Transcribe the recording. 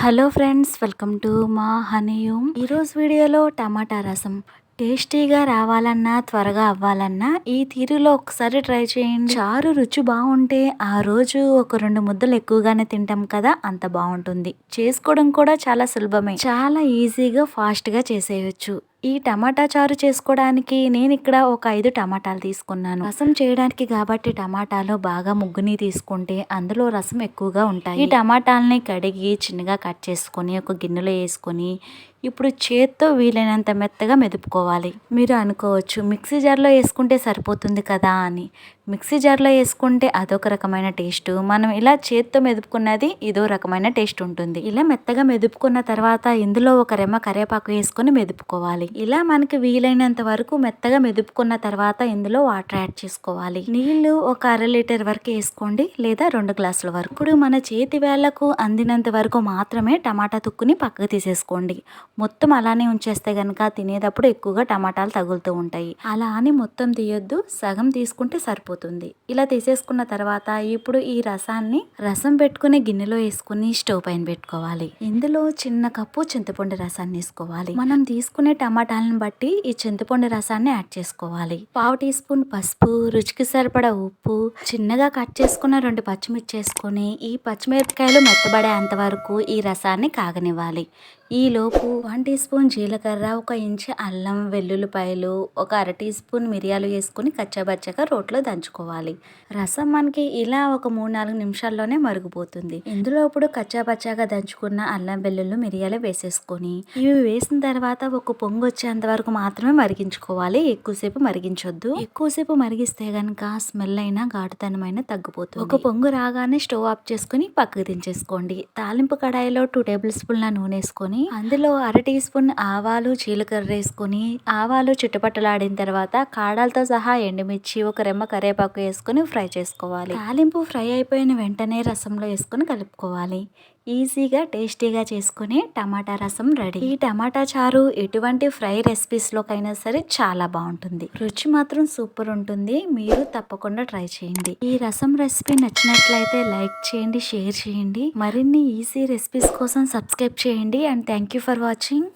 Hello friends, welcome to మా హనీయూమ్. ఈరోజు వీడియోలో టమాటా రసం టేస్టీగా రావాలన్నా త్వరగా అవ్వాలన్నా ఈ తీరులో ఒకసారి ట్రై చేయండి. చారు రుచి బాగుంటే ఆ రోజు ఒక 2 ముద్దలు ఎక్కువగానే తింటాం కదా, అంత బాగుంటుంది. చేసుకోవడం కూడా చాలా సులభమే, చాలా ఈజీగా ఫాస్ట్గా చేసేయచ్చు. ఈ టమాటా చారు చేసుకోవడానికి నేను ఇక్కడ ఒక 5 టమాటాలు తీసుకున్నాను. రసం చేయడానికి కాబట్టి టమాటాలు బాగా ముగ్గుని తీసుకుంటే అందులో రసం ఎక్కువగా ఉంటాయి. ఈ టమాటాలని కడిగి చిన్నగా కట్ చేసుకొని ఒక గిన్నెలో వేసుకొని ఇప్పుడు చేత్తో వీలైనంత మెత్తగా మెదుపుకోవాలి. మీరు అనుకోవచ్చు మిక్సీ జార్లో వేసుకుంటే సరిపోతుంది కదా అని. మిక్సీ జార్లో వేసుకుంటే అదొక రకమైన టేస్ట్, మనం ఇలా చేత్తో మెదుపుకున్నది ఇదో రకమైన టేస్ట్ ఉంటుంది. ఇలా మెత్తగా మెదుపుకున్న తర్వాత ఇందులో ఒక రెమ్మ కరివేపాకు వేసుకొని మెదుపుకోవాలి. ఇలా మనకి వీలైనంత వరకు మెత్తగా మెదుపుకున్న తర్వాత ఇందులో వాటర్ యాడ్ చేసుకోవాలి. నీళ్లు ఒక 1/2 లీటర్ వరకు వేసుకోండి, లేదా 2 గ్లాసుల వరకు. ఇప్పుడు మన చేతి వేళ్లకు అందినంత వరకు మాత్రమే టమాటా తుక్కుని పక్కకు తీసేసుకోండి. మొత్తం అలానే ఉంచేస్తే గనక తినేటప్పుడు ఎక్కువగా టమాటాలు తగులుతూ ఉంటాయి. అలా అని మొత్తం తీయొద్దు, సగం తీసుకుంటే సరిపోతుంది. ఇలా తీసేసుకున్న తర్వాత ఇప్పుడు ఈ రసం పెట్టుకునే గిన్నెలో వేసుకుని స్టవ్ పైన పెట్టుకోవాలి. ఇందులో చిన్న కప్పు చింతపండు రసాన్ని వేసుకోవాలి. మనం తీసుకునే టమాటాలను బట్టి ఈ చింతపండు రసాన్ని యాడ్ చేసుకోవాలి. 1/2 టీ స్పూన్ పసుపు, రుచికి సరిపడా ఉప్పు, చిన్నగా కట్ చేసుకున్న 2 పచ్చిమిర్చి వేసుకొని ఈ పచ్చిమిరపకాయలు మెత్తబడేంత వరకు ఈ రసాన్ని కాగనివ్వాలి. ఈలోపు 1 టీ స్పూన్ జీలకర్ర, 1 ఇంచు అల్లం వెల్లుల్లిపాయలు, ఒక 1/2 టీ స్పూన్ మిరియాలు వేసుకుని కచ్చాబచ్చాగా రోట్లో దంచుకోవాలి. రసం మనకి ఇలా ఒక 3-4 నిమిషాల్లోనే మరుగుపోతుంది. ఇందులో ఇప్పుడు కచ్చాబచ్చాగా దంచుకున్న అల్లం వెల్లుల్లి మిరియాలు వేసేసుకొని ఇవి వేసిన తర్వాత ఒక పొంగు వచ్చేంత వరకు మాత్రమే మరిగించుకోవాలి. ఎక్కువసేపు మరిగించొద్దు. ఎక్కువసేపు మరిగిస్తే గనక స్మెల్ అయినా ఘాటుతనమైన తగ్గిపోతుంది. ఒక పొంగు రాగానే స్టవ్ ఆఫ్ చేసుకుని పక్కకు దించేసుకోండి. తాలింపు కడాయిలో 2 టేబుల్ స్పూన్ల నూనె వేసుకొని అందులో 1/2 టీ స్పూన్ ఆవాలు జీలకర్ర వేసుకొని ఆవాలు చిటపటలాడిన తర్వాత కాడాలతో సహా ఎండుమిర్చి, ఒక రెమ్మ కరివేపాకు వేసుకొని ఫ్రై చేసుకోవాలి. తాలింపు ఫ్రై అయిపోయిన వెంటనే రసంలో వేసుకొని కలుపుకోవాలి. ఈజీగా టేస్టీగా చేసుకునే టమాటా రసం రెడీ. ఈ టమాటా చారు ఎటువంటి ఫ్రై రెసిపీస్లోకైనా సరే చాలా బాగుంటుంది. రుచి మాత్రం సూపర్ ఉంటుంది. మీరు తప్పకుండా ట్రై చేయండి. ఈ రసం రెసిపీ నచ్చినట్లయితే లైక్ చేయండి, షేర్ చేయండి. మరిన్ని ఈజీ రెసిపీస్ కోసం సబ్స్క్రైబ్ చేయండి. And thank you for watching.